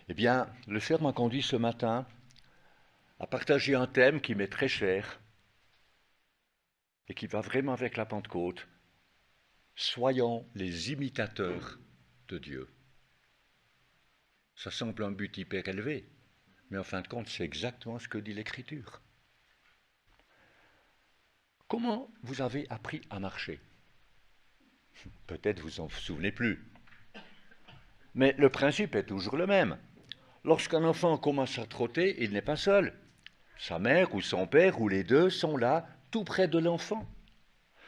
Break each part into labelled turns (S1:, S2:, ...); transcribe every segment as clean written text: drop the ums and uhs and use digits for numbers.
S1: Eh bien, le Seigneur m'a conduit ce matin à partager un thème qui m'est très cher et qui va vraiment avec la Pentecôte. Soyons les imitateurs de Dieu. Ça semble un but hyper élevé, mais en fin de compte, c'est exactement ce que dit l'Écriture. Comment vous avez appris à marcher? Peut-être vous en souvenez plus. Mais le principe est toujours le même. Lorsqu'un enfant commence à trotter, il n'est pas seul. Sa mère ou son père ou les deux sont là, tout près de l'enfant.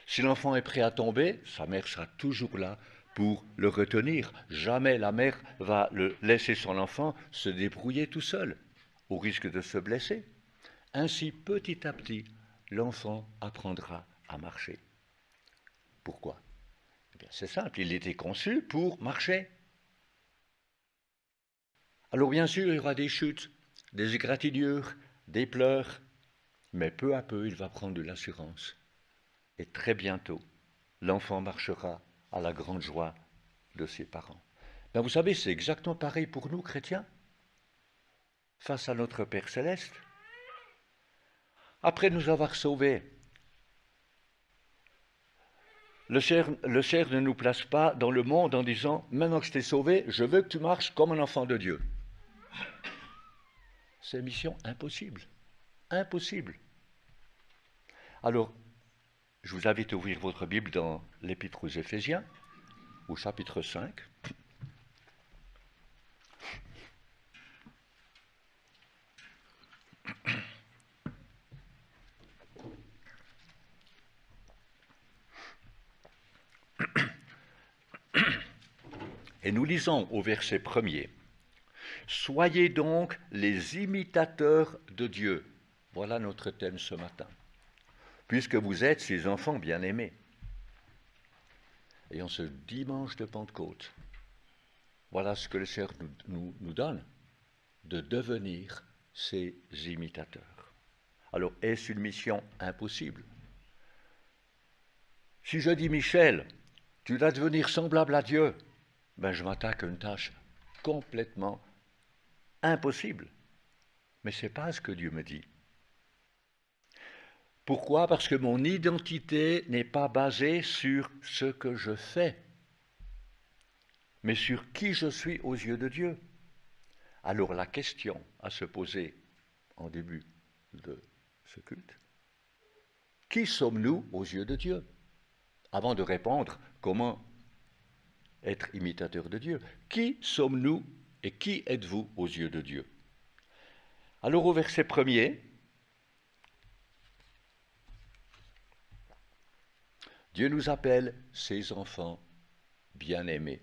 S1: Si l'enfant est prêt à tomber, sa mère sera toujours là pour le retenir. Jamais la mère va laisser son enfant se débrouiller tout seul, au risque de se blesser. Ainsi, petit à petit, l'enfant apprendra à marcher. Pourquoi? Eh bien, c'est simple, il était conçu pour marcher. Alors bien sûr, il y aura des chutes, des égratignures, des pleurs, mais peu à peu, il va prendre de l'assurance. Et très bientôt, l'enfant marchera à la grande joie de ses parents. Ben, vous savez, c'est exactement pareil pour nous, chrétiens, face à notre Père céleste. Après nous avoir sauvés, le Seigneur ne nous place pas dans le monde en disant « Maintenant que je t'ai sauvé, je veux que tu marches comme un enfant de Dieu. » C'est mission impossible. Impossible. Alors, je vous invite à ouvrir votre Bible dans l'Épître aux Éphésiens, au chapitre 5. Et nous lisons au verset 1er. Soyez donc les imitateurs de Dieu. Voilà notre thème ce matin. Puisque vous êtes ses enfants bien-aimés. Et en ce dimanche de Pentecôte, voilà ce que le Seigneur nous donne, de devenir ses imitateurs. Alors, est-ce une mission impossible? Si je dis Michel, tu dois devenir semblable à Dieu, ben je m'attaque à une tâche complètement impossible. Mais ce n'est pas ce que Dieu me dit. Pourquoi? Parce que mon identité n'est pas basée sur ce que je fais, mais sur qui je suis aux yeux de Dieu. Alors la question à se poser en début de ce culte, qui sommes-nous aux yeux de Dieu? Avant de répondre comment être imitateur de Dieu, qui sommes-nous et qui êtes-vous aux yeux de Dieu? Alors au verset 1er, Dieu nous appelle ses enfants bien-aimés.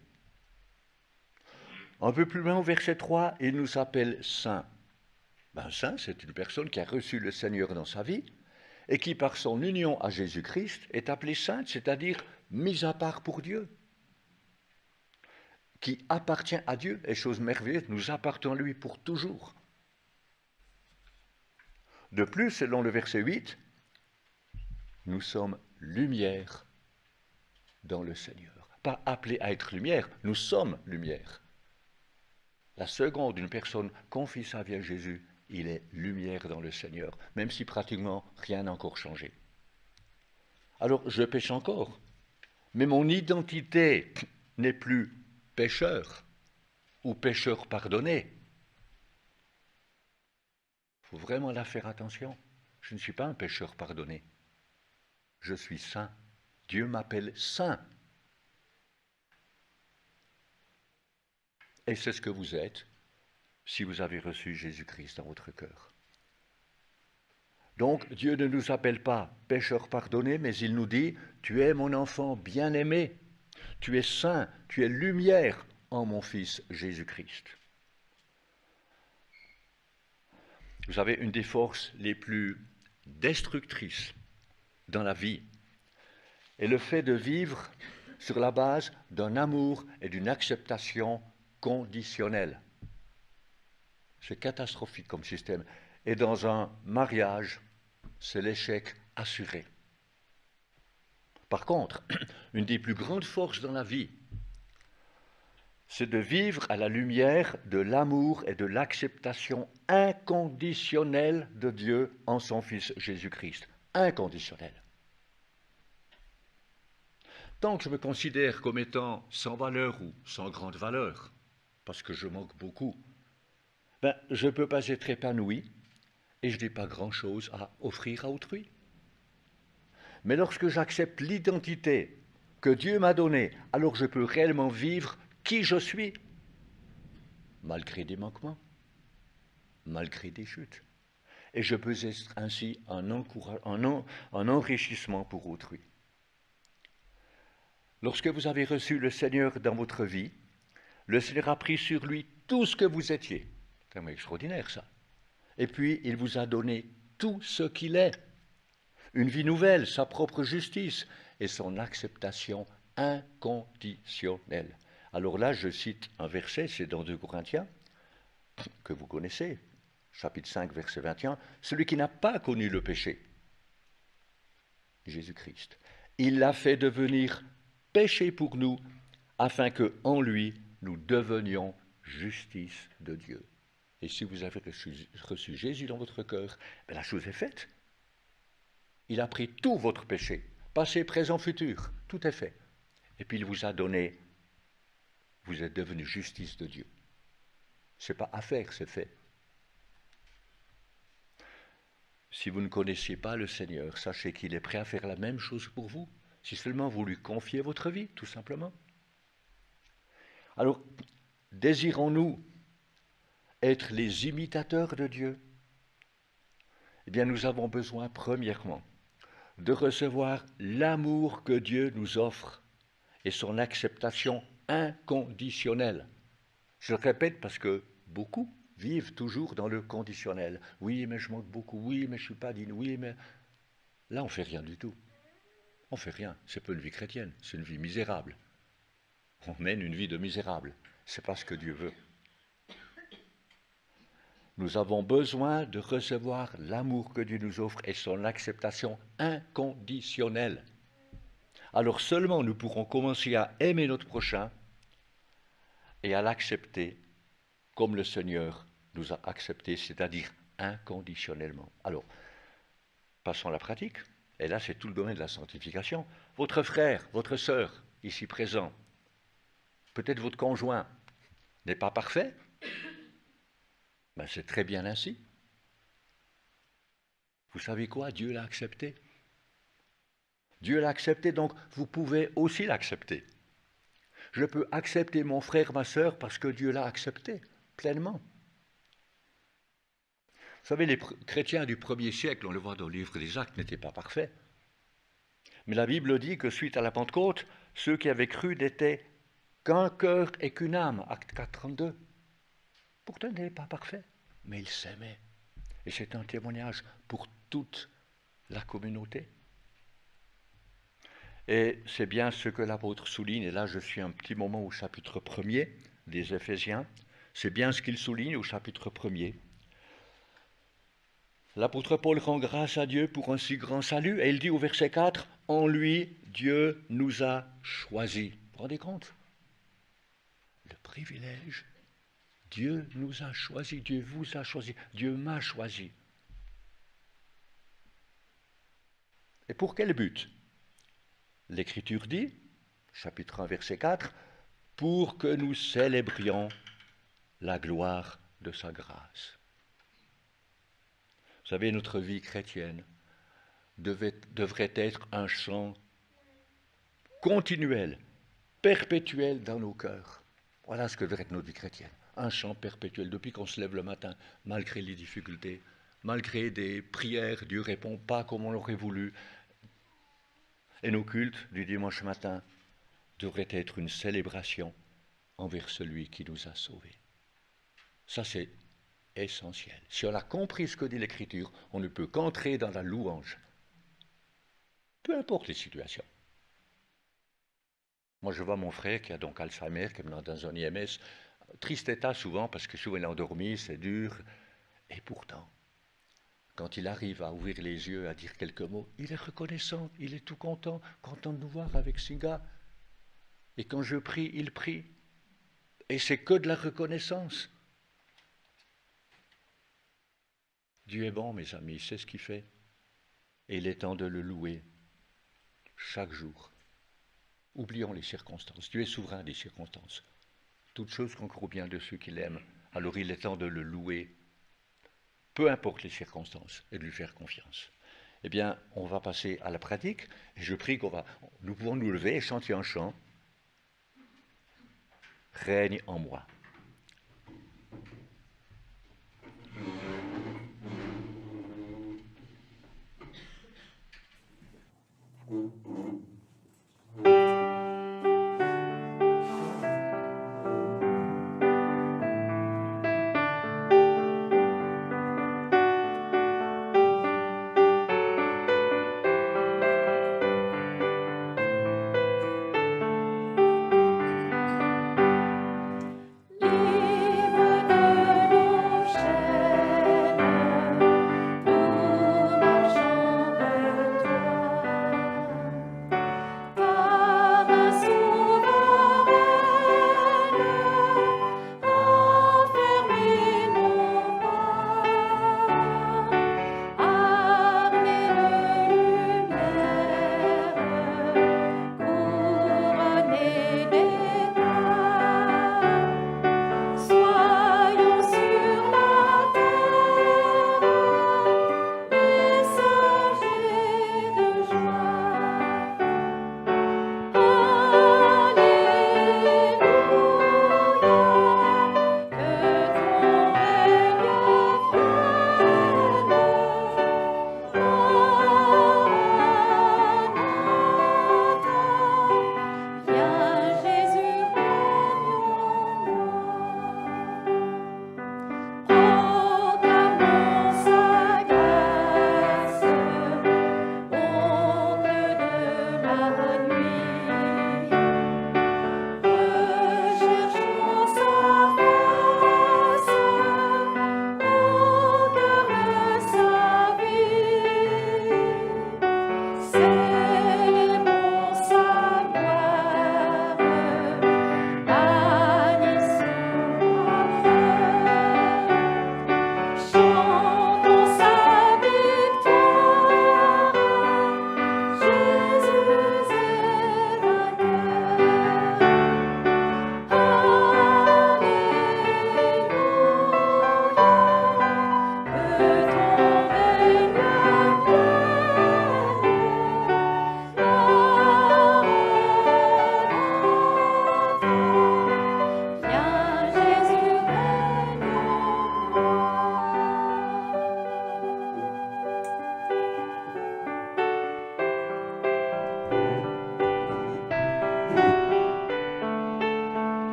S1: Un peu plus loin au verset 3, il nous appelle saints. Ben, saint, c'est une personne qui a reçu le Seigneur dans sa vie et qui, par son union à Jésus-Christ, est appelée sainte, c'est-à-dire mise à part pour Dieu, qui appartient à Dieu, et chose merveilleuse, nous appartenons à lui pour toujours. De plus, selon le verset 8, nous sommes lumière dans le Seigneur. Pas appelés à être lumière, nous sommes lumière. La seconde, une personne confie sa vie à Jésus, il est lumière dans le Seigneur, même si pratiquement rien n'a encore changé. Alors, je pêche encore, mais mon identité n'est plus pécheur ou pécheur pardonné. Il faut vraiment la faire attention. Je ne suis pas un pécheur pardonné. Je suis saint. Dieu m'appelle saint. Et c'est ce que vous êtes si vous avez reçu Jésus-Christ dans votre cœur. Donc Dieu ne nous appelle pas pécheurs pardonnés, mais il nous dit, tu es mon enfant bien-aimé, tu es saint, tu es lumière en mon Fils Jésus-Christ. Vous savez, une des forces les plus destructrices dans la vie est le fait de vivre sur la base d'un amour et d'une acceptation conditionnelle. C'est catastrophique comme système. Et dans un mariage, c'est l'échec assuré. Par contre, une des plus grandes forces dans la vie, c'est de vivre à la lumière de l'amour et de l'acceptation inconditionnelle de Dieu en son Fils Jésus-Christ. Inconditionnelle. Tant que je me considère comme étant sans valeur ou sans grande valeur, parce que je manque beaucoup, ben, je ne peux pas être épanoui et je n'ai pas grand-chose à offrir à autrui. Mais lorsque j'accepte l'identité que Dieu m'a donnée, alors je peux réellement vivre qui je suis, malgré des manquements, malgré des chutes. Et je peux être ainsi un enrichissement pour autrui. Lorsque vous avez reçu le Seigneur dans votre vie, le Seigneur a pris sur lui tout ce que vous étiez. C'est extraordinaire ça. Et puis il vous a donné tout ce qu'il est. Une vie nouvelle, sa propre justice et son acceptation inconditionnelle. Alors là, je cite un verset, c'est dans 2 Corinthiens, que vous connaissez, chapitre 5, verset 21, « Celui qui n'a pas connu le péché, Jésus-Christ, il l'a fait devenir péché pour nous, afin que en lui, nous devenions justice de Dieu. » Et si vous avez reçu Jésus dans votre cœur, ben la chose est faite. Il a pris tout votre péché, passé, présent, futur, tout est fait. Et puis il vous a donné, vous êtes devenu justice de Dieu. Ce n'est pas à faire, c'est fait. Si vous ne connaissiez pas le Seigneur, sachez qu'il est prêt à faire la même chose pour vous, si seulement vous lui confiez votre vie, tout simplement. Alors, désirons-nous être les imitateurs de Dieu? Eh bien, nous avons besoin, premièrement, de recevoir l'amour que Dieu nous offre et son acceptation inconditionnelle. Je le répète parce que beaucoup vivent toujours dans le conditionnel. Oui, mais je manque beaucoup. Oui, mais je ne suis pas digne. Oui, mais... Là, on ne fait rien du tout. On ne fait rien. Ce n'est pas une vie chrétienne. C'est une vie misérable. On mène une vie de misérable. Ce n'est pas ce que Dieu veut. Nous avons besoin de recevoir l'amour que Dieu nous offre et son acceptation inconditionnelle. Alors seulement nous pourrons commencer à aimer notre prochain et à l'accepter comme le Seigneur nous a acceptés, c'est-à-dire inconditionnellement. Alors, passons à la pratique. Et là, c'est tout le domaine de la sanctification. Votre frère, votre sœur, ici présent, peut-être votre conjoint, n'est pas parfait. Ben, c'est très bien ainsi. Vous savez quoi? Dieu l'a accepté. Dieu l'a accepté, donc vous pouvez aussi l'accepter. Je peux accepter mon frère, ma sœur, parce que Dieu l'a accepté pleinement. Vous savez, les chrétiens du 1er siècle, on le voit dans le livre des Actes, n'étaient pas parfaits. Mais la Bible dit que suite à la Pentecôte, ceux qui avaient cru n'étaient qu'un cœur et qu'une âme. Acte 4, 32. Pourtant, ils n'étaient pas parfaits, mais ils s'aimaient. Et c'est un témoignage pour toute la communauté. Et c'est bien ce que l'apôtre souligne, et là je suis un petit moment au chapitre 1er des Éphésiens, c'est bien ce qu'il souligne au chapitre 1er. L'apôtre Paul rend grâce à Dieu pour un si grand salut, et il dit au verset 4, « En lui, Dieu nous a choisis. » Vous vous rendez compte? Le privilège, Dieu nous a choisis, Dieu vous a choisi, Dieu m'a choisi. Et pour quel but? L'Écriture dit, chapitre 1, verset 4, « Pour que nous célébrions la gloire de sa grâce. » Vous savez, notre vie chrétienne devrait être un chant continuel, perpétuel dans nos cœurs. Voilà ce que devrait être notre vie chrétienne. Un chant perpétuel, depuis qu'on se lève le matin, malgré les difficultés, malgré des prières, Dieu ne répond pas comme on l'aurait voulu. Et nos cultes du dimanche matin devraient être une célébration envers celui qui nous a sauvés. Ça, c'est essentiel. Si on a compris ce que dit l'Écriture, on ne peut qu'entrer dans la louange. Peu importe les situations. Moi, je vois mon frère qui a donc Alzheimer, qui est maintenant dans un IMS, triste état souvent, parce que souvent il est endormi, c'est dur. Et pourtant, quand il arrive à ouvrir les yeux, à dire quelques mots, il est reconnaissant, il est tout content de nous voir avec Singa. Et quand je prie, il prie. Et c'est que de la reconnaissance. Dieu est bon, mes amis, c'est ce qu'il fait. Et il est temps de le louer chaque jour. Oublions les circonstances. Dieu est souverain des circonstances. Toute chose concourt bien de ceux qui l'aiment. Alors il est temps de le louer, peu importe les circonstances, et de lui faire confiance. Eh bien, on va passer à la pratique. Et je prie nous pouvons nous lever et chanter un chant. Règne en moi.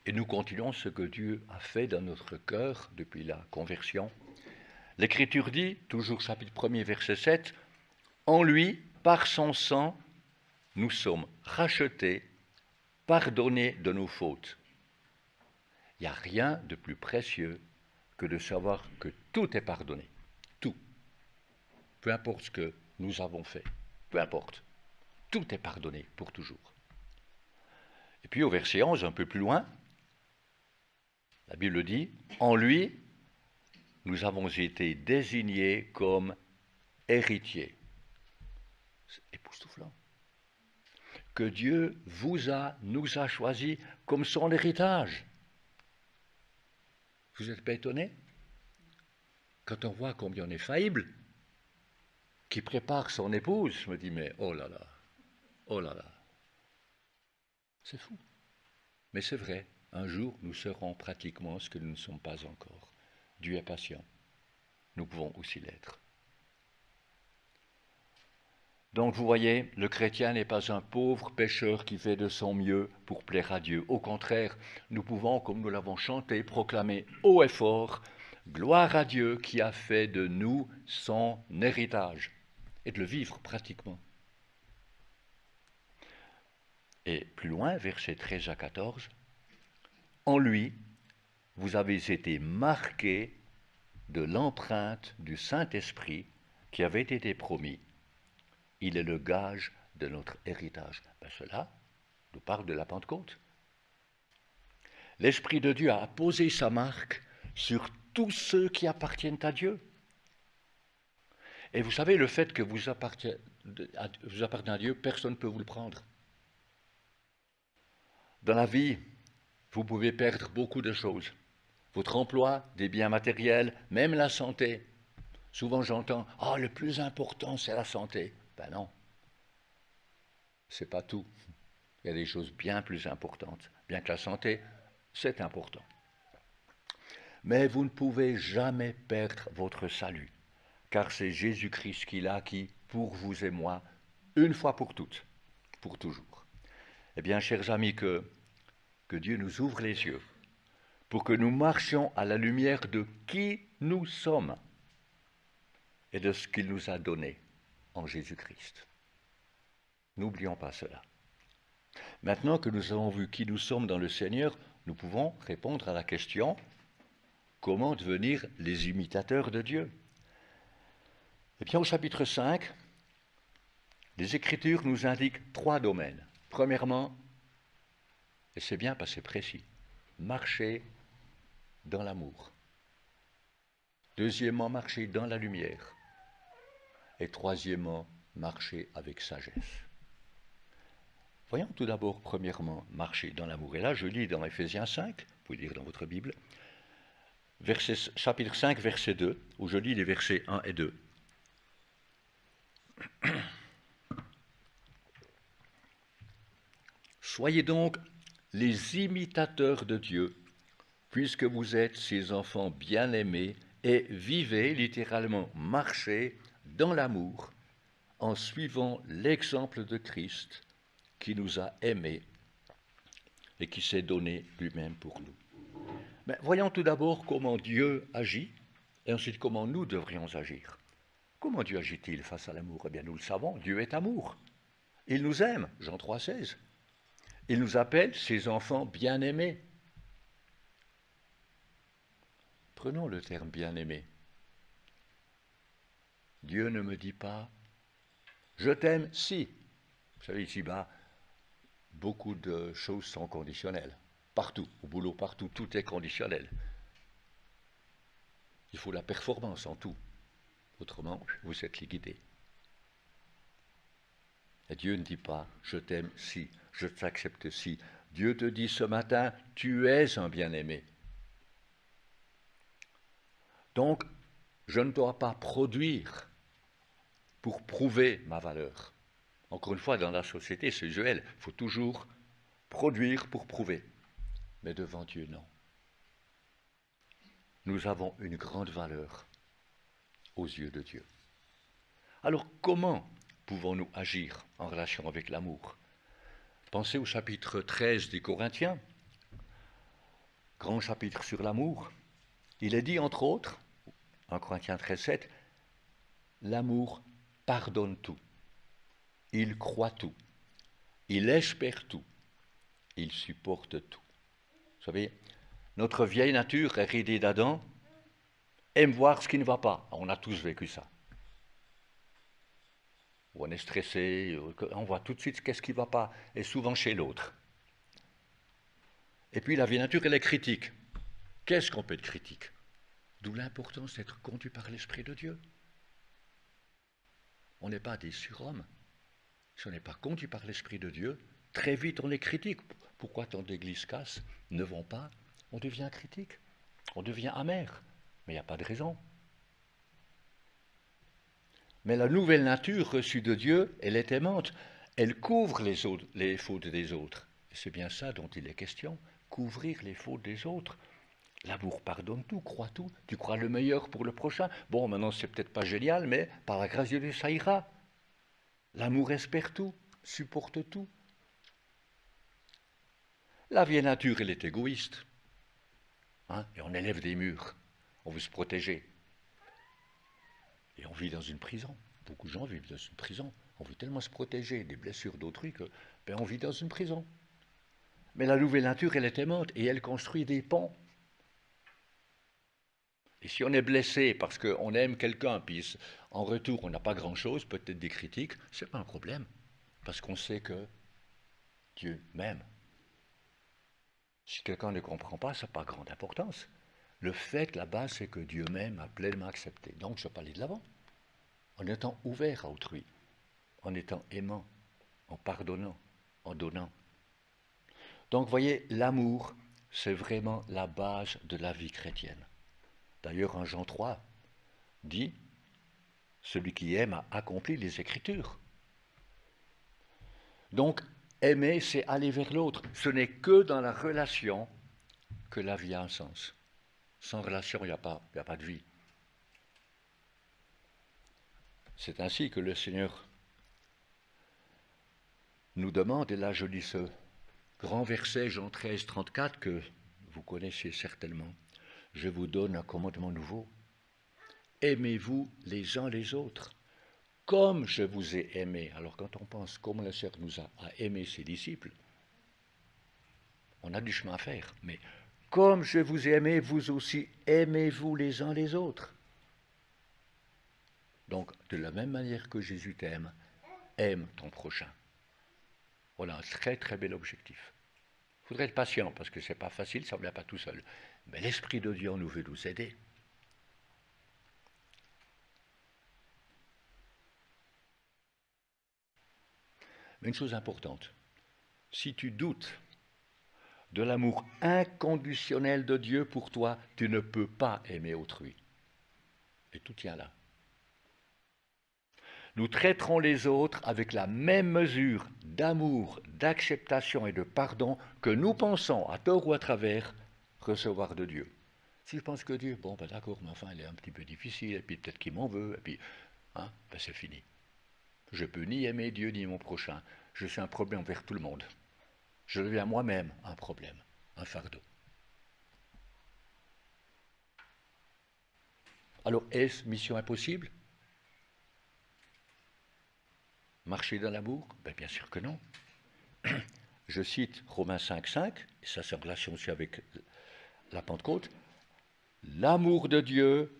S1: Et nous continuons ce que Dieu a fait dans notre cœur depuis la conversion. L'Écriture dit, toujours chapitre 1er, verset 7, « En lui, par son sang, nous sommes rachetés, pardonnés de nos fautes. » Il n'y a rien de plus précieux que de savoir que tout est pardonné. Tout. Peu importe ce que nous avons fait. Peu importe. Tout est pardonné pour toujours. Et puis au verset 11, un peu plus loin, la Bible dit, « En lui, nous avons été désignés comme héritiers. » C'est époustouflant. Que Dieu nous a choisis comme son héritage. Vous n'êtes pas étonnés? Quand on voit combien on est faillible, qui prépare son épouse, je me dis, mais oh là là, c'est fou. Mais c'est vrai, un jour nous serons pratiquement ce que nous ne sommes pas encore. Dieu est patient, nous pouvons aussi l'être. Donc vous voyez, le chrétien n'est pas un pauvre pécheur qui fait de son mieux pour plaire à Dieu. Au contraire, nous pouvons, comme nous l'avons chanté, proclamer haut et fort, gloire à Dieu qui a fait de nous son héritage, et de le vivre pratiquement. Et plus loin, versets 13 à 14, en lui, vous avez été marqués de l'empreinte du Saint-Esprit qui avait été promis, il est le gage de notre héritage. Ben cela nous parle de la Pentecôte. L'Esprit de Dieu a posé sa marque sur tous ceux qui appartiennent à Dieu. Et vous savez, le fait que vous appartenez à Dieu, personne ne peut vous le prendre. Dans la vie, vous pouvez perdre beaucoup de choses. Votre emploi, des biens matériels, même la santé. Souvent j'entends « Ah, le plus important, c'est la santé ». Ben non, c'est pas tout. Il y a des choses bien plus importantes. Bien que la santé, c'est important. Mais vous ne pouvez jamais perdre votre salut, car c'est Jésus-Christ qui l'a acquis pour vous et moi, une fois pour toutes, pour toujours. Eh bien, chers amis, que Dieu nous ouvre les yeux pour que nous marchions à la lumière de qui nous sommes et de ce qu'il nous a donné en Jésus-Christ. N'oublions pas cela. Maintenant que nous avons vu qui nous sommes dans le Seigneur, nous pouvons répondre à la question « Comment devenir les imitateurs de Dieu ?» Eh bien, au chapitre 5, les Écritures nous indiquent 3 domaines. Premièrement, et c'est bien parce que c'est précis, marcher dans l'amour. Deuxièmement, marcher dans la lumière. Et troisièmement, marcher avec sagesse. Voyons tout d'abord, premièrement, marcher dans l'amour. Et là, je lis dans Éphésiens 5, vous pouvez lire dans votre Bible, chapitre 5, verset 2, où je lis les versets 1 et 2. Soyez donc les imitateurs de Dieu, puisque vous êtes ses enfants bien-aimés, et vivez, littéralement, marchez dans l'amour, en suivant l'exemple de Christ, qui nous a aimés et qui s'est donné lui-même pour nous. Mais voyons tout d'abord comment Dieu agit, et ensuite comment nous devrions agir. Comment Dieu agit-il face à l'amour? Eh bien, nous le savons, Dieu est amour. Il nous aime, Jean 3,16. Il nous appelle ses enfants bien-aimés. Prenons le terme bien-aimé. Dieu ne me dit pas « je t'aime si ». Vous savez, ici-bas, beaucoup de choses sont conditionnelles. Partout, au boulot, partout, tout est conditionnel. Il faut la performance en tout. Autrement, vous êtes liquidé. Et Dieu ne dit pas « je t'aime si », « je t'accepte si ». Dieu te dit ce matin « tu es un bien-aimé ». Donc, je ne dois pas produire pour prouver ma valeur. Encore une fois, dans la société, c'est usuel. Il faut toujours produire pour prouver. Mais devant Dieu, non. Nous avons une grande valeur aux yeux de Dieu. Alors, comment pouvons-nous agir en relation avec l'amour? Pensez au chapitre 13 des Corinthiens, grand chapitre sur l'amour. Il est dit, entre autres, en Corinthiens 13, 7, l'amour pardonne tout, il croit tout, il espère tout, il supporte tout. Vous savez, notre vieille nature, héritée d'Adam, aime voir ce qui ne va pas. On a tous vécu ça. On est stressé, on voit tout de suite qu'est-ce qui ne va pas, et souvent chez l'autre. Et puis la vieille nature, elle est critique. Qu'est-ce qu'on peut être critique? D'où l'importance d'être conduit par l'Esprit de Dieu. On n'est pas des surhommes. Si on n'est pas conduit par l'Esprit de Dieu, très vite on est critique. Pourquoi tant d'églises cassent, ne vont pas? On devient critique, on devient amer, mais il n'y a pas de raison. Mais la nouvelle nature reçue de Dieu, elle est aimante, elle couvre les fautes des autres. Et c'est bien ça dont il est question, couvrir les fautes des autres. L'amour pardonne tout, croit tout, tu crois le meilleur pour le prochain. Bon, maintenant c'est peut-être pas génial, mais par la grâce de Dieu, ça ira. L'amour espère tout, supporte tout. La vieille nature, elle est égoïste. Hein, et on élève des murs, on veut se protéger. Et on vit dans une prison. Beaucoup de gens vivent dans une prison. On veut tellement se protéger des blessures d'autrui que on vit dans une prison. Mais la nouvelle nature, elle est aimante et elle construit des ponts. Et si on est blessé parce qu'on aime quelqu'un, puis en retour on n'a pas grand-chose, peut-être des critiques, ce n'est pas un problème, parce qu'on sait que Dieu m'aime. Si quelqu'un ne comprend pas, ça n'a pas grande importance. Le fait là-bas, c'est que Dieu m'aime, a pleinement accepté. Donc je peux aller de l'avant, en étant ouvert à autrui, en étant aimant, en pardonnant, en donnant. Donc vous voyez, l'amour, c'est vraiment la base de la vie chrétienne. D'ailleurs, en Jean 3 dit, celui qui aime a accompli les Écritures. Donc, aimer, c'est aller vers l'autre. Ce n'est que dans la relation que la vie a un sens. Sans relation, il n'y a pas de vie. C'est ainsi que le Seigneur nous demande, et là je lis ce grand verset, Jean 13, 34, que vous connaissez certainement. Je vous donne un commandement nouveau. Aimez-vous les uns les autres, comme je vous ai aimé. Alors quand on pense comment le Seigneur nous a aimé ses disciples, on a du chemin à faire. Mais comme je vous ai aimé, vous aussi aimez-vous les uns les autres. Donc, de la même manière que Jésus t'aime, aime ton prochain. Voilà un très très bel objectif. Il faudrait être patient parce que ce n'est pas facile, ça ne vient pas tout seul. Mais l'Esprit de Dieu nous veut nous aider. Mais une chose importante, si tu doutes de l'amour inconditionnel de Dieu pour toi, tu ne peux pas aimer autrui. Et tout tient là. Nous traiterons les autres avec la même mesure d'amour, d'acceptation et de pardon que nous pensons, à tort ou à travers, recevoir de Dieu. Si je pense que Dieu, bon ben d'accord, mais enfin il est un petit peu difficile, et puis peut-être qu'il m'en veut, et puis ben c'est fini. Je ne peux ni aimer Dieu ni mon prochain. Je suis un problème envers tout le monde. Je deviens moi-même un problème, un fardeau. Alors est-ce mission impossible ? Marcher dans l'amour ? Ben, bien sûr que non. Je cite Romains 5,5, et ça c'est en relation aussi avec la Pentecôte. L'amour de Dieu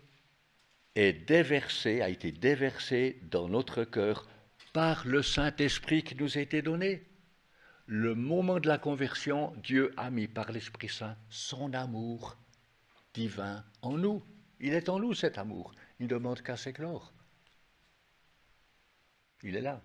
S1: a été déversé dans notre cœur par le Saint-Esprit qui nous a été donné. Le moment de la conversion, Dieu a mis par l'Esprit Saint son amour divin en nous. Il est en nous cet amour. Il ne demande qu'à s'éclore. Il est là.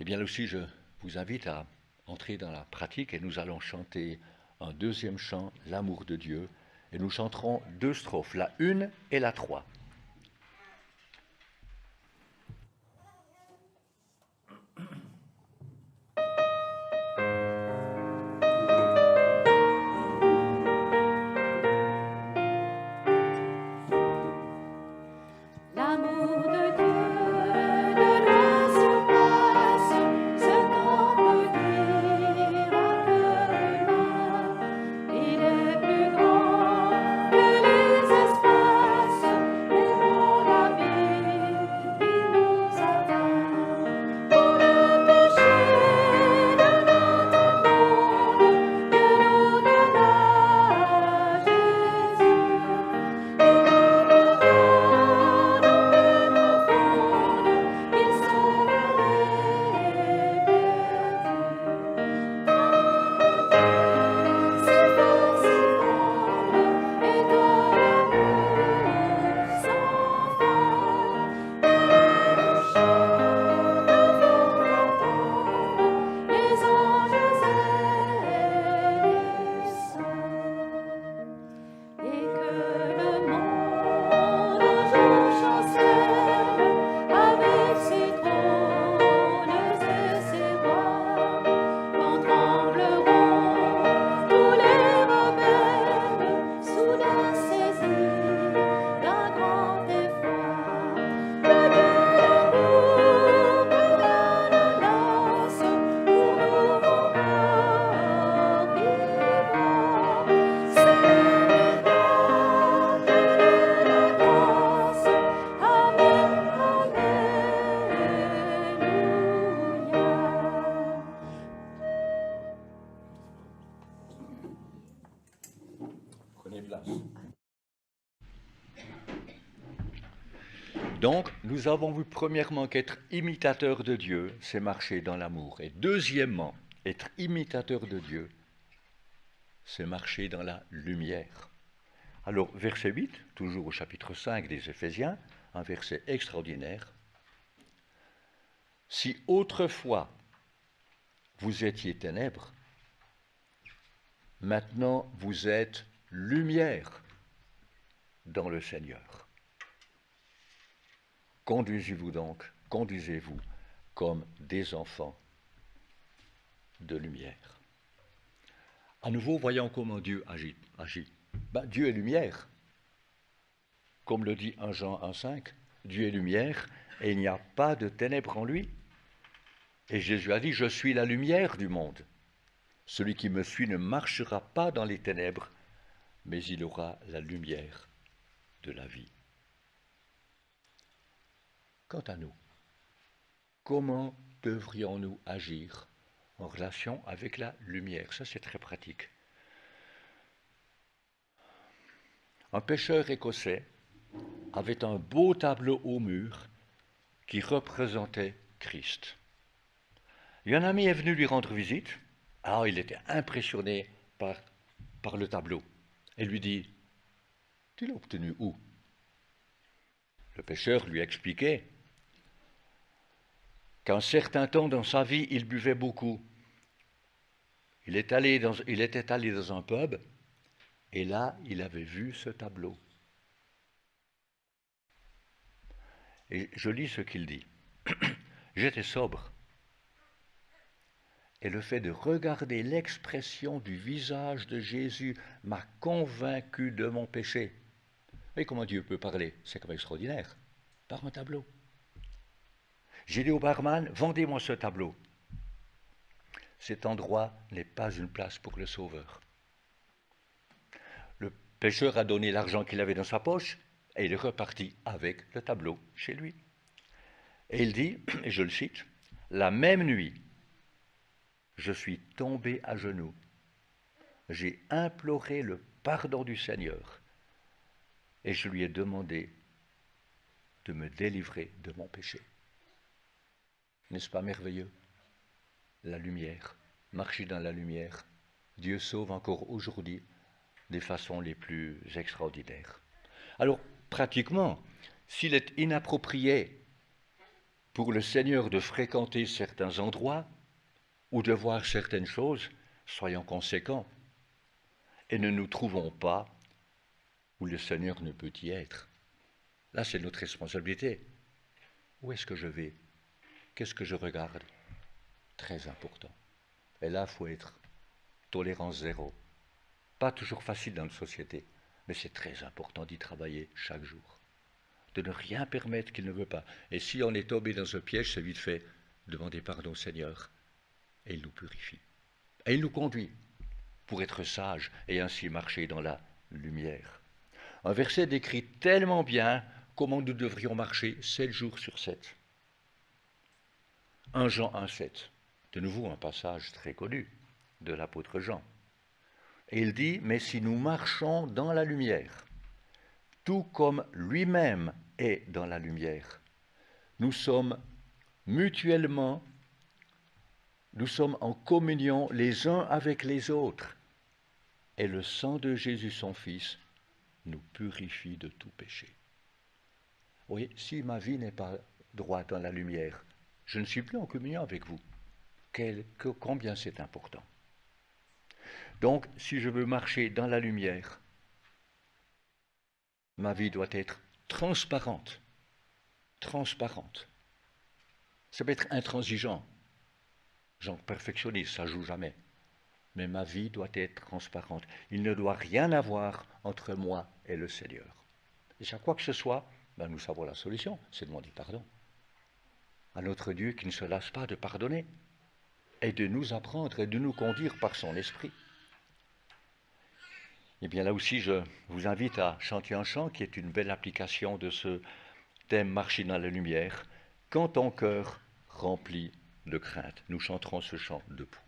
S1: Et bien aussi, je vous invite à entrer dans la pratique et nous allons chanter un deuxième chant, l'amour de Dieu. Et nous chanterons 2 strophes, la 1 et la 3.
S2: Il est plus grand que les espaces.
S1: place. Donc, nous avons vu premièrement qu'être imitateur de Dieu, c'est marcher dans l'amour. Et deuxièmement, être imitateur de Dieu, c'est marcher dans la lumière. Alors, verset 8, toujours au chapitre 5 des Éphésiens, un verset extraordinaire. Si autrefois vous étiez ténèbres, maintenant vous êtes lumière dans le Seigneur. Conduisez-vous comme des enfants de lumière. À nouveau, voyons comment Dieu agit. Dieu est lumière. Comme le dit 1 Jean 1,5, Dieu est lumière et il n'y a pas de ténèbres en lui. Et Jésus a dit, je suis la lumière du monde. Celui qui me suit ne marchera pas dans les ténèbres, mais il aura la lumière de la vie. Quant à nous, comment devrions-nous agir en relation avec la lumière? Ça, c'est très pratique. Un pêcheur écossais avait un beau tableau au mur qui représentait Christ. Et un ami est venu lui rendre visite. Alors, il était impressionné par le tableau et lui dit, « Tu l'as obtenu où ?» Le pêcheur lui expliquait qu'un certain temps dans sa vie, il buvait beaucoup. Il était allé dans un pub et là, il avait vu ce tableau. Et je lis ce qu'il dit. « J'étais sobre. Et le fait de regarder l'expression du visage de Jésus m'a convaincu de mon péché. » Mais comment Dieu peut parler? C'est comme extraordinaire. Par un tableau. J'ai dit au barman, vendez-moi ce tableau. Cet endroit n'est pas une place pour le Sauveur. Le pêcheur a donné l'argent qu'il avait dans sa poche et il est reparti avec le tableau chez lui. Et il dit, et je le cite, « La même nuit, je suis tombé à genoux. J'ai imploré le pardon du Seigneur et je lui ai demandé de me délivrer de mon péché. » N'est-ce pas merveilleux? La lumière, marcher dans la lumière. Dieu sauve encore aujourd'hui des façons les plus extraordinaires. Alors, pratiquement, s'il est inapproprié pour le Seigneur de fréquenter certains endroits ou de voir certaines choses, soyons conséquents et ne nous trouvons pas où le Seigneur ne peut y être. Là, c'est notre responsabilité. Où est-ce que je vais? Qu'est-ce que je regarde? Très important. Et là, il faut être tolérance zéro. Pas toujours facile dans notre société, mais c'est très important d'y travailler chaque jour. De ne rien permettre qu'il ne veut pas. Et si on est tombé dans ce piège, c'est vite fait. Demander pardon au Seigneur. Et il nous purifie. Et il nous conduit pour être sages et ainsi marcher dans la lumière. Un verset décrit tellement bien comment nous devrions marcher 7 jours sur 7. 1 Jean 1,7. De nouveau un passage très connu de l'apôtre Jean. Et il dit, « Mais si nous marchons dans la lumière, tout comme lui-même est dans la lumière, nous sommes mutuellement, nous sommes en communion les uns avec les autres. Et le sang de Jésus, son Fils, nous purifie de tout péché. » Vous voyez, si ma vie n'est pas droite dans la lumière, je ne suis plus en communion avec vous. Combien c'est important. Donc, si je veux marcher dans la lumière, ma vie doit être transparente. Transparente. Ça peut être intransigeant. Genre perfectionniste, ça joue jamais. Mais ma vie doit être transparente. Il ne doit rien avoir entre moi et le Seigneur. Et à quoi que ce soit, nous savons la solution, c'est demander pardon à notre Dieu qui ne se lasse pas de pardonner et de nous apprendre et de nous conduire par son esprit. Et bien là aussi, je vous invite à chanter un chant qui est une belle application de ce thème marcher dans la lumière. Quand ton cœur rempli de crainte, nous chanterons ce chant debout.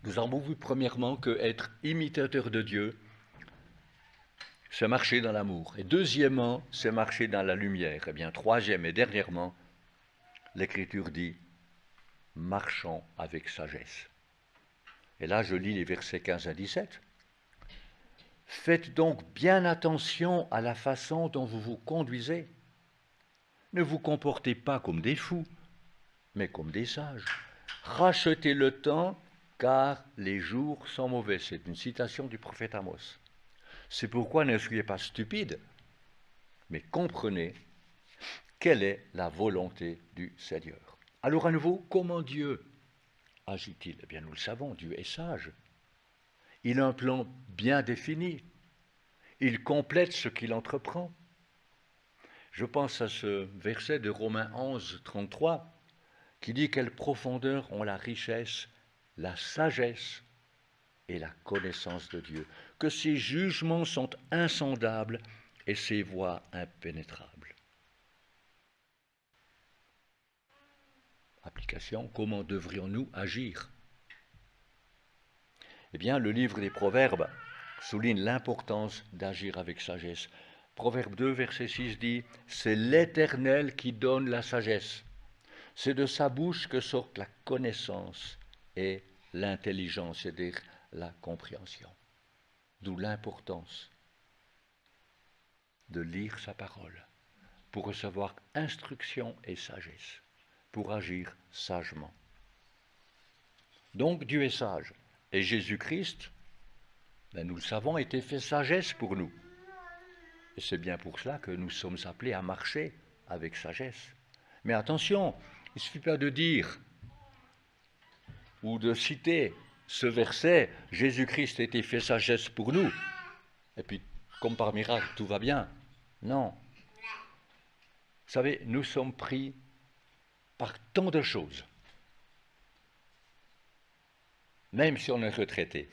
S1: Nous avons vu premièrement que être imitateur de Dieu, c'est marcher dans l'amour. Et deuxièmement, c'est marcher dans la lumière. Et bien, troisième et dernièrement, l'Écriture dit « marchons avec sagesse ». Et là, je lis les versets 15 à 17. « Faites donc bien attention à la façon dont vous vous conduisez. Ne vous comportez pas comme des fous, mais comme des sages. Rachetez le temps, car les jours sont mauvais. » C'est une citation du prophète Amos. C'est pourquoi ne soyez pas stupides, mais comprenez quelle est la volonté du Seigneur. Alors à nouveau, comment Dieu agit-il? Eh bien, nous le savons, Dieu est sage. Il a un plan bien défini. Il complète ce qu'il entreprend. Je pense à ce verset de Romains 11, 33, qui dit quelle profondeur ont la richesse, la sagesse et la connaissance de Dieu, que ses jugements sont insondables et ses voies impénétrables. Application, comment devrions-nous agir? Eh bien, le livre des Proverbes souligne l'importance d'agir avec sagesse. Proverbe 2, verset 6 dit « C'est l'Éternel qui donne la sagesse. C'est de sa bouche que sortent la connaissance et l'intelligence, c'est-à-dire la compréhension. » D'où l'importance de lire sa parole pour recevoir instruction et sagesse, pour agir sagement. Donc Dieu est sage. Et Jésus-Christ, nous le savons, était fait sagesse pour nous. Et c'est bien pour cela que nous sommes appelés à marcher avec sagesse. Mais attention, il ne suffit pas de dire ou de citer ce verset, Jésus-Christ était fait sagesse pour nous, et puis, comme par miracle, tout va bien. Non. Vous savez, nous sommes pris par tant de choses. Même si on est retraité,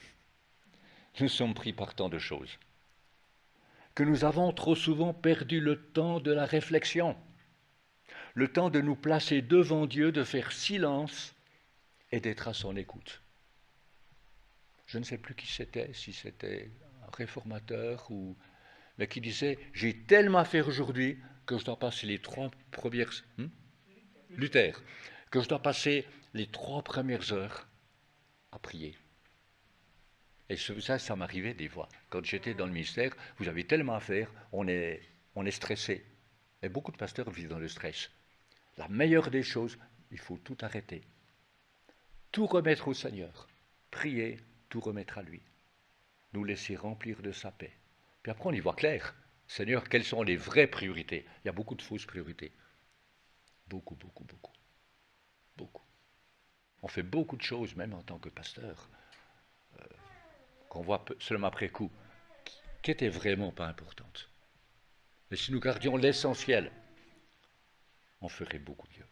S1: nous sommes pris par tant de choses que nous avons trop souvent perdu le temps de la réflexion, le temps de nous placer devant Dieu, de faire silence et d'être à son écoute. Je ne sais plus qui c'était, si c'était un réformateur mais qui disait « J'ai tellement à faire aujourd'hui que je dois passer les 3 premières... Luther, que je dois passer les 3 premières heures à prier. Et ça m'arrivait des fois. Quand j'étais dans le ministère, vous avez tellement à faire, on est stressé. Et beaucoup de pasteurs vivent dans le stress. La meilleure des choses, il faut tout arrêter. Tout remettre au Seigneur. Prier, tout remettre à lui. Nous laisser remplir de sa paix. Puis après, on y voit clair. Seigneur, quelles sont les vraies priorités? Il y a beaucoup de fausses priorités. Beaucoup. On fait beaucoup de choses, même en tant que pasteur, qu'on voit seulement après coup, qui n'étaient vraiment pas importantes. Mais si nous gardions l'essentiel, on ferait beaucoup mieux.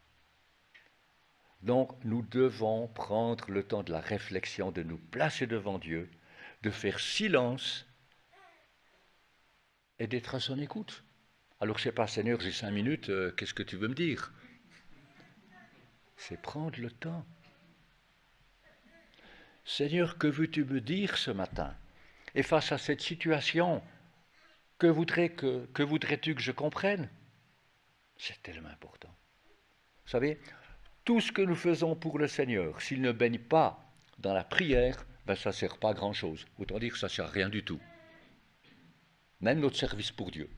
S1: Donc, nous devons prendre le temps de la réflexion, de nous placer devant Dieu, de faire silence et d'être à son écoute. Alors, je ne sais pas, Seigneur, j'ai 5 minutes, qu'est-ce que tu veux me dire? C'est prendre le temps. Seigneur, que veux-tu me dire ce matin? Et face à cette situation, que voudrais-tu que je comprenne? C'est tellement important. Vous savez, tout ce que nous faisons pour le Seigneur, s'il ne baigne pas dans la prière, ben ça ne sert pas à grand-chose. Autant dire que ça ne sert à rien du tout. Même notre service pour Dieu.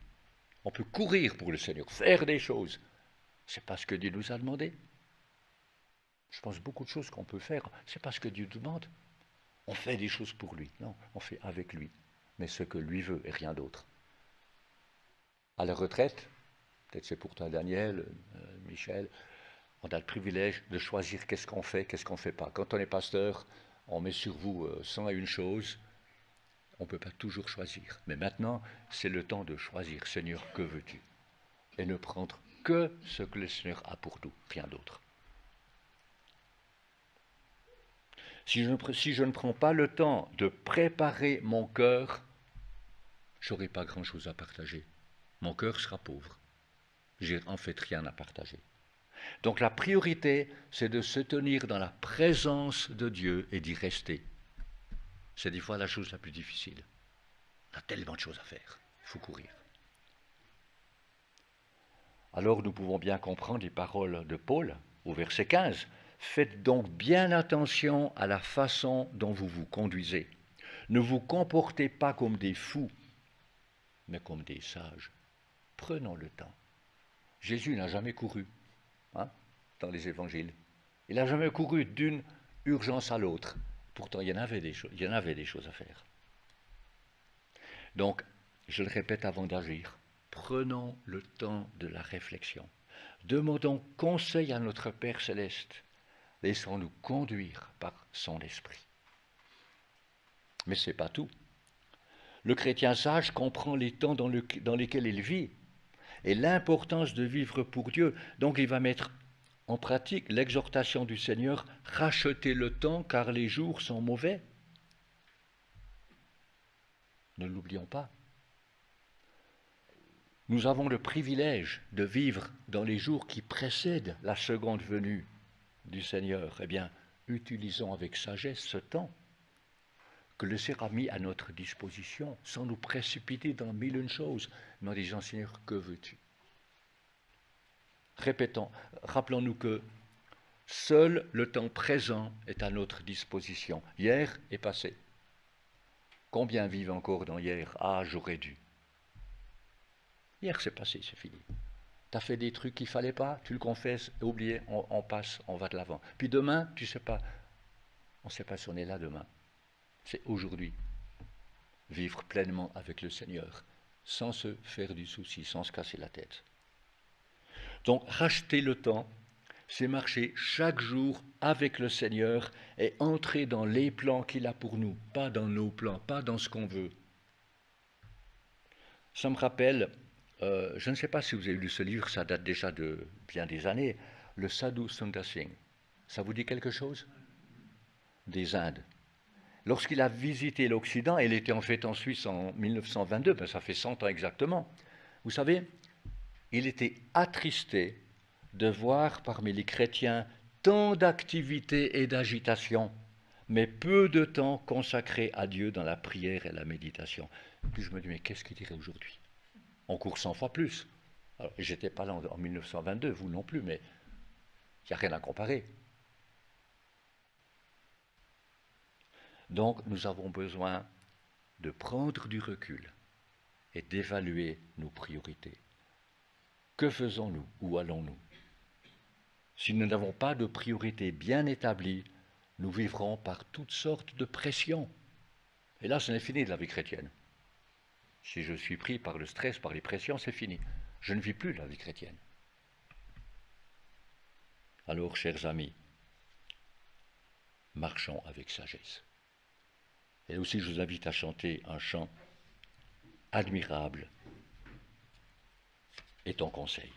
S1: On peut courir pour le Seigneur, faire des choses. C'est pas ce que Dieu nous a demandé. Je pense beaucoup de choses qu'on peut faire, c'est pas ce que Dieu demande. On fait des choses pour lui. Non, on fait avec lui. Mais ce que lui veut et rien d'autre. À la retraite, peut-être c'est pour toi Daniel, Michel, on a le privilège de choisir qu'est-ce qu'on fait pas. Quand on est pasteur, on met sur vous 101 choses, on ne peut pas toujours choisir. Mais maintenant, c'est le temps de choisir. Seigneur, que veux-tu? Et ne prendre que ce que le Seigneur a pour nous, rien d'autre. Si je ne prends pas le temps de préparer mon cœur, je n'aurai pas grand-chose à partager. Mon cœur sera pauvre. J'ai en fait rien à partager. Donc la priorité, c'est de se tenir dans la présence de Dieu et d'y rester. C'est des fois la chose la plus difficile. On a tellement de choses à faire. Il faut courir. Alors nous pouvons bien comprendre les paroles de Paul au verset 15. Faites donc bien attention à la façon dont vous vous conduisez. Ne vous comportez pas comme des fous, mais comme des sages. Prenons le temps. Jésus n'a jamais couru dans les évangiles. Il n'a jamais couru d'une urgence à l'autre. Pourtant, il y en avait des choses à faire. Donc, je le répète avant d'agir, prenons le temps de la réflexion. Demandons conseil à notre Père céleste. Laissons-nous conduire par son esprit. Mais ce n'est pas tout. Le chrétien sage comprend les temps dans lesquels il vit et l'importance de vivre pour Dieu. Donc il va mettre en pratique l'exhortation du Seigneur, rachetez le temps car les jours sont mauvais. Ne l'oublions pas. Nous avons le privilège de vivre dans les jours qui précèdent la seconde venue du Seigneur. Eh bien, utilisons avec sagesse ce temps que le Seigneur a mis à notre disposition, sans nous précipiter dans 1001 choses, mais en disant, Seigneur, que veux-tu? Répétons, rappelons-nous que seul le temps présent est à notre disposition. Hier est passé. Combien vivent encore dans hier? Ah, j'aurais dû. Hier c'est passé, c'est fini. Tu as fait des trucs qu'il ne fallait pas, tu le confesses, oublié, on passe, on va de l'avant. Puis demain, tu ne sais pas, on ne sait pas si on est là demain. C'est aujourd'hui. Vivre pleinement avec le Seigneur, sans se faire du souci, sans se casser la tête. Donc, racheter le temps, c'est marcher chaque jour avec le Seigneur et entrer dans les plans qu'il a pour nous, pas dans nos plans, pas dans ce qu'on veut. Ça me rappelle, je ne sais pas si vous avez lu ce livre, ça date déjà de bien des années, le Sadhu Sundar Singh. Ça vous dit quelque chose? Des Indes. Lorsqu'il a visité l'Occident, il était en fait en Suisse en 1922, ben ça fait 100 ans exactement. Vous savez, il était attristé de voir parmi les chrétiens tant d'activités et d'agitation, mais peu de temps consacré à Dieu dans la prière et la méditation. Puis je me dis, mais qu'est-ce qu'il dirait aujourd'hui? On court 100 fois plus. Alors, j'étais pas là en 1922, vous non plus, mais il n'y a rien à comparer. Donc, nous avons besoin de prendre du recul et d'évaluer nos priorités. Que faisons-nous? Où allons-nous? Si nous n'avons pas de priorités bien établies, nous vivrons par toutes sortes de pressions. Et là, ce n'est fini de la vie chrétienne. Si je suis pris par le stress, par les pressions, c'est fini. Je ne vis plus la vie chrétienne. Alors, chers amis, marchons avec sagesse. Et aussi, je vous invite à chanter un chant admirable et ton conseil.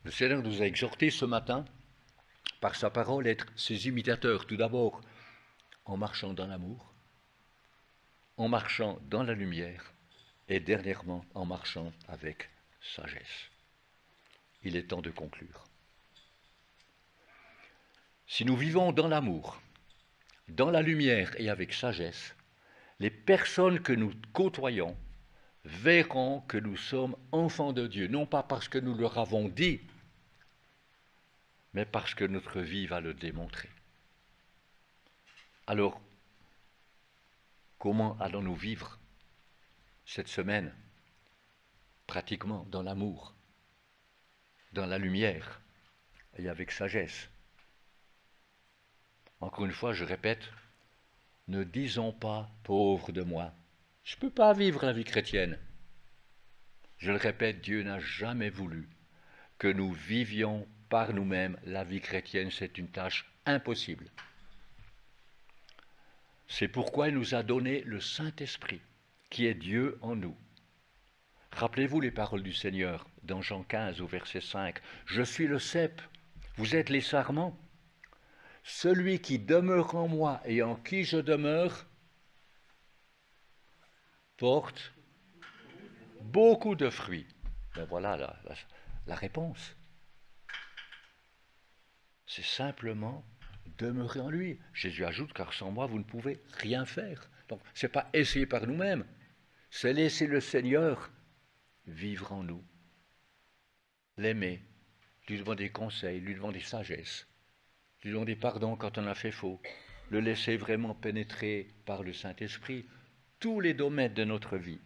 S1: Le Seigneur nous a exhortés ce matin, par sa parole, à être ses imitateurs, tout d'abord en marchant dans l'amour, en marchant dans la lumière, et dernièrement en marchant avec sagesse. Il est temps de conclure. Si nous vivons dans l'amour, dans la lumière et avec sagesse, les personnes que nous côtoyons verront que nous sommes enfants de Dieu, non pas parce que nous leur avons dit, mais parce que notre vie va le démontrer. Alors, comment allons-nous vivre cette semaine? Pratiquement dans l'amour, dans la lumière et avec sagesse. Encore une fois, je répète, ne disons pas « pauvre de moi ». Je ne peux pas vivre la vie chrétienne. Je le répète, Dieu n'a jamais voulu que nous vivions par nous-mêmes la vie chrétienne. C'est une tâche impossible. C'est pourquoi il nous a donné le Saint-Esprit, qui est Dieu en nous. Rappelez-vous les paroles du Seigneur dans Jean 15 au verset 5. Je suis le cep, vous êtes les sarments. Celui qui demeure en moi et en qui je demeure porte beaucoup de fruits. Ben voilà la réponse. C'est simplement demeurer en lui. Jésus ajoute, car sans moi, vous ne pouvez rien faire. Donc, ce n'est pas essayer par nous-mêmes, c'est laisser le Seigneur vivre en nous, l'aimer, lui demander des conseils, lui demander sagesse, lui demander pardon quand on a fait faux, le laisser vraiment pénétrer par le Saint-Esprit tous les domaines de notre vie.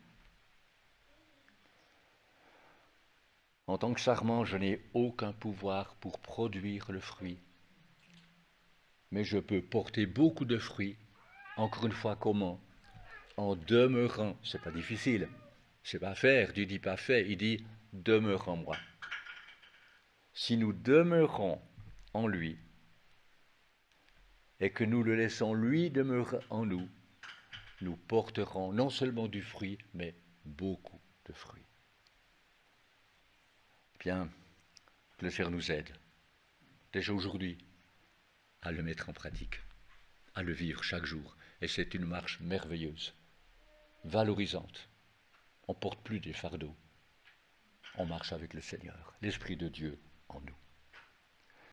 S1: En tant que sarment, je n'ai aucun pouvoir pour produire le fruit. Mais je peux porter beaucoup de fruits. Encore une fois, comment? En demeurant. C'est pas difficile. C'est pas faire. Dieu dit pas fait. Il dit demeure en moi. Si nous demeurons en lui et que nous le laissons lui demeurer en nous, nous porterons non seulement du fruit, mais beaucoup de fruits. Bien, que le Seigneur nous aide, déjà aujourd'hui, à le mettre en pratique, à le vivre chaque jour. Et c'est une marche merveilleuse, valorisante. On ne porte plus des fardeaux. On marche avec le Seigneur, l'Esprit de Dieu en nous.